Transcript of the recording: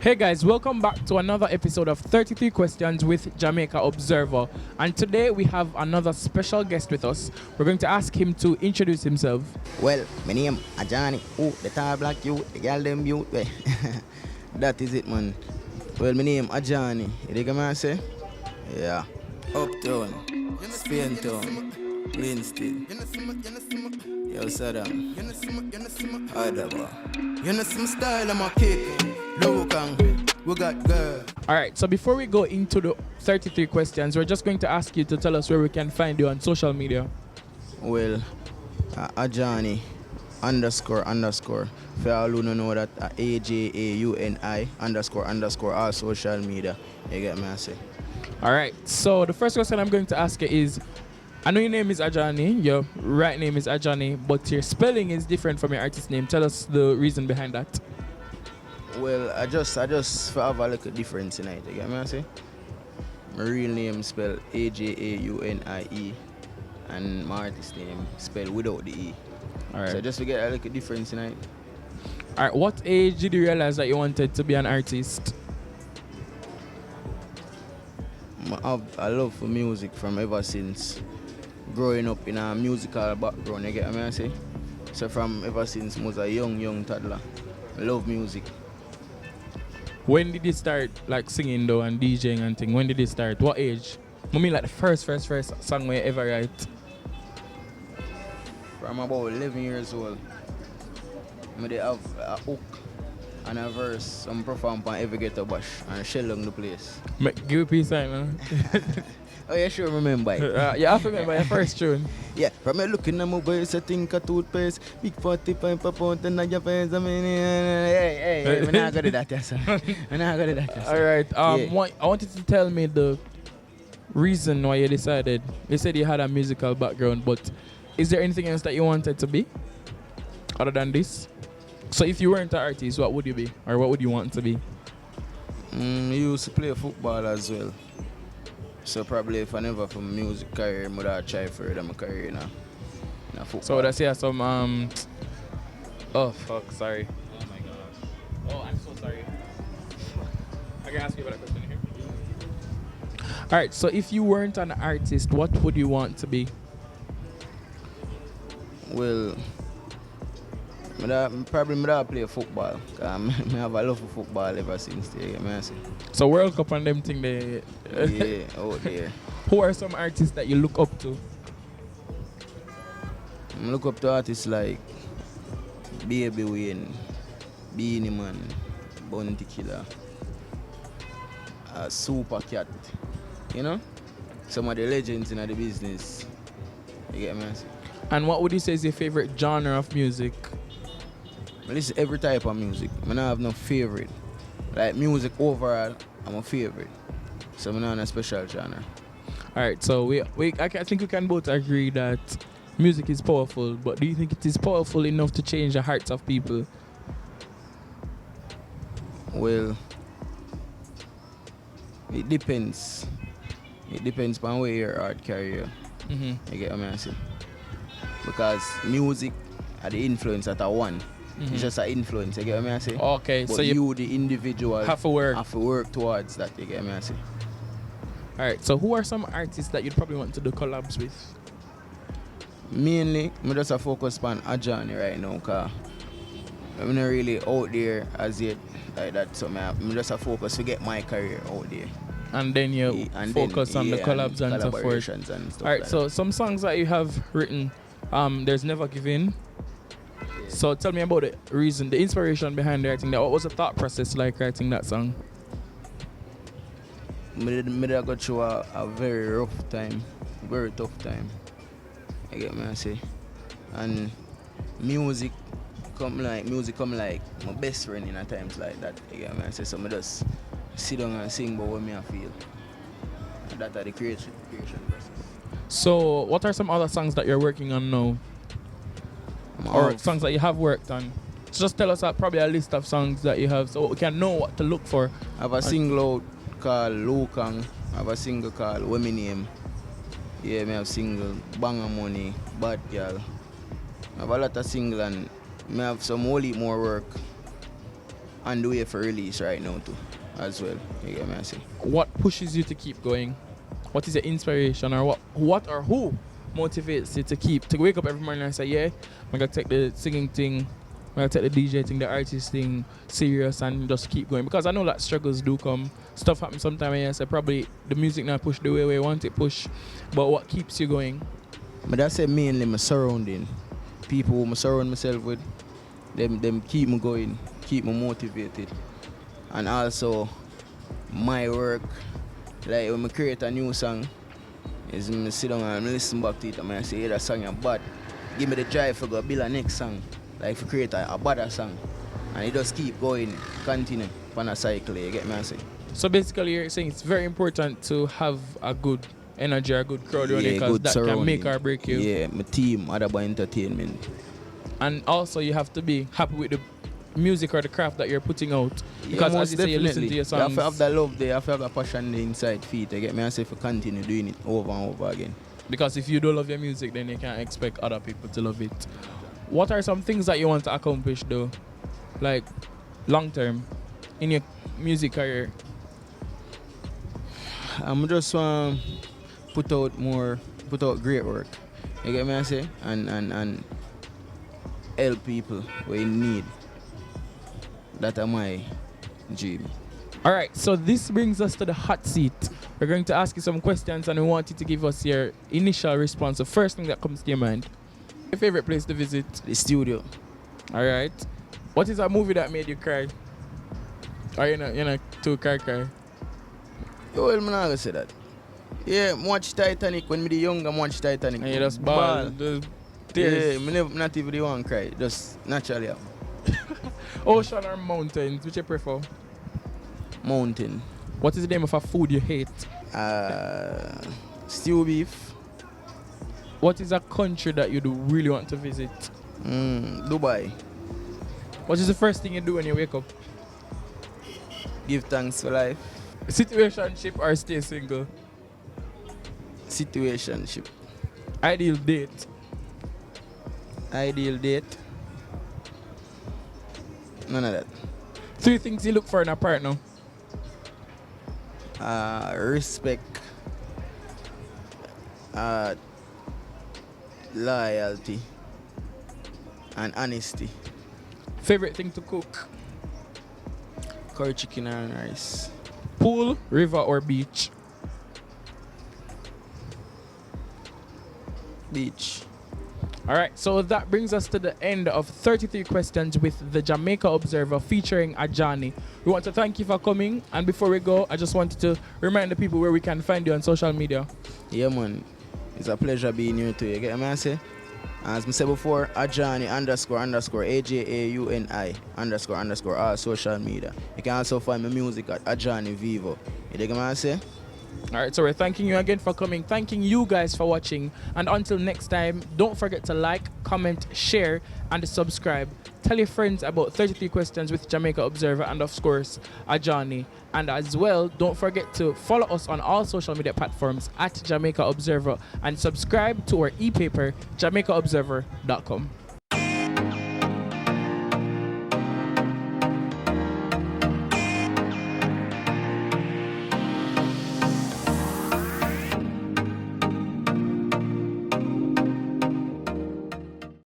Hey guys, welcome back to another episode of 33 Questions with Jamaica Observer. And today we have another special guest with us. We're going to ask him to introduce himself. Well, my name Ajauni. Oh, the tall black youth, the girl them youth. That is it, man. Well, my name Ajauni. You dig what I say? Yeah. Uptown, Spain Town, Winston. Yo, Saddam. Adaba. You know some style I'm a kick. Look we got girl. Alright, so before we go into the 33 questions, we're just going to ask you to tell us where we can find you on social media. Well, Ajauni __. For all who don't know that, AJAUNI __ all social media. You get me, I say. Alright, so the first question I'm going to ask you is, I know your name is Ajauni, your right name is Ajauni, but your spelling is different from your artist name. Tell us the reason behind that. Well, I just have a little difference tonight, you get me, I say? My real name spelled AJAUNIE and my artist name spelled without the E. Alright. So just to get a little difference tonight. Alright, what age did you realize that you wanted to be an artist? I have a love for music from ever since growing up in a musical background, you get me, I say? So from ever since I was a young toddler, I love music. When did you start like singing though and DJing and thing? When did you start? What age? I mean like the first song where you ever write? From about 11 years old, I have a hook and a verse, some perform on every ghetto bash and shell on the place. Give me a piece of man. Oh, yeah, sure, remember it. You have to remember your first tune. Yeah, from me looking at my boys, I think a toothpaste, big 45 per pound, and your face, I mean, hey, I'm not gonna do that, yes, I'm not gonna do that, yes. Alright, Yeah. I wanted to tell me the reason why you decided. You said you had a musical background, but is there anything else that you wanted to be other than this? So if you weren't an artist, what would you be? Or what would you want to be? I used to play football as well. So probably if I never for music career, I would have tried for it in my career now. In football. So that's some oh fuck, sorry. Oh my gosh. Oh, I'm so sorry. I can ask you about a question here. Alright, so if you weren't an artist, what would you want to be? Well, I probably play football. I have a love for football ever since there, I say. So World Cup and them thing they Yeah, out there. Who are some artists that you look up to? I look up to artists like Baby Wayne, Beanie Man, Bounty Killer, Super Cat, you know? Some of the legends in the business. You get me? I And what would you say is your favorite genre of music? I listen to every type of music. I don't have no favorite. Like music overall, I'm a favorite. So I'm not in a special genre. Alright, so I think we can both agree that music is powerful, but do you think it is powerful enough to change the hearts of people? Well, it depends. It depends on where your art career. Mm-hmm. You get what I say? Because music are the influence that I want. Mm-hmm. It's just an influence, you get what I say? Okay, but so you the individual have to work. have to work towards that, you get what I say? Alright, so who are some artists that you'd probably want to do collabs with? Mainly, I just focus on Ajauni right now, because I'm not really out there as yet like that. So I'm just focus to get my career out there. And then you focus on the collabs and so forth. And stuff. Alright, like so that. some songs that you have written, there's Never Give In. So tell me about the reason, the inspiration behind writing that. What was the thought process like writing that song? I go through a very rough time, very tough time. You get me, I say. And music come like my best friend in a times like that. You get me, I say. So I just sit down and sing about what I feel. And that's the creation process. So what are some other songs that you're working on now? Or songs that you have worked on? So just tell us probably a list of songs that you have so we can know what to look for. I have a single out called Lokang. I have a single called What Me Name. Yeah, I have single Banga Money, Bad Girl. I have a lot of single and I have some whole heap more work on the way for release right now too, as well. You get me I say? What pushes you to keep going? What is your inspiration, or what or who motivates you to wake up every morning and say, yeah, I'm gonna take the singing thing, I'm gonna take the DJ thing, the artist thing serious and just keep going? Because I know that struggles do come. Stuff happens sometimes and you say probably the music not push the way we want it push. But what keeps you going? But that's mainly my surrounding. People who I surround myself with, them keep me going, keep me motivated. And also my work. Like when I create a new song, is me sit down and listen back to it and I say, yeah, that song is bad. Give me the drive to go build a next song. Like to create a better song. And it just keep going, continue on a cycle, you get me I say? So basically you're saying it's very important to have a good energy or a good crowd around you, Yeah, because good that can surrounding. make or break you. Yeah, my team, Adaba Entertainment. And also you have to be happy with the music or the craft that you're putting out. Yeah, Because most as you say, you listen to your You songs. have to have that love there, you have to have that passion there inside feet. You get me I say, if you continue doing it over and over again. Because if you don't love your music, then you can't expect other people to love it. What are some things that you want to accomplish though? Like long term in your music career? I'm just want put out great work. You get me I say? And help people where in need. That are my dream. Alright, so this brings us to the hot seat. We're going to ask you some questions and we want you to give us your initial response. The first thing that comes to your mind. Your favorite place to visit? The studio. Alright. What is a movie that made you cry? Or you're not too cry? Well, I'm not gonna say that. Yeah, I watch Titanic when I was young. I watch Titanic. And you just ball. The tears. Yeah, I not even the one cry. Just naturally happen. Ocean or mountains? Which you prefer? Mountain. What is the name of a food you hate? Stew beef. What is a country that you do really want to visit? Dubai. What is the first thing you do when you wake up? Give thanks for life. Situationship or stay single? Situationship. Ideal date? Ideal date. None of that. 3 things you look for in a partner? Respect. Loyalty. And honesty. Favorite thing to cook? Curry chicken and rice. Pool, river or beach? Beach. Alright, so that brings us to the end of 33 questions with the Jamaica Observer featuring Ajauni. We want to thank you for coming, and before we go, I just wanted to remind the people where we can find you on social media. Yeah, man. It's a pleasure being here too. You get me I say? As I said before, Ajauni _AJAUNI _ all social media. You can also find my music at Ajauni Vivo. You get me I say? Alright, so we're thanking you again for coming, thanking you guys for watching, and until next time, don't forget to like, comment, share, and subscribe. Tell your friends about 33 Questions with Jamaica Observer and of course, Ajauni. And as well, don't forget to follow us on all social media platforms at Jamaica Observer and subscribe to our e-paper, jamaicaobserver.com.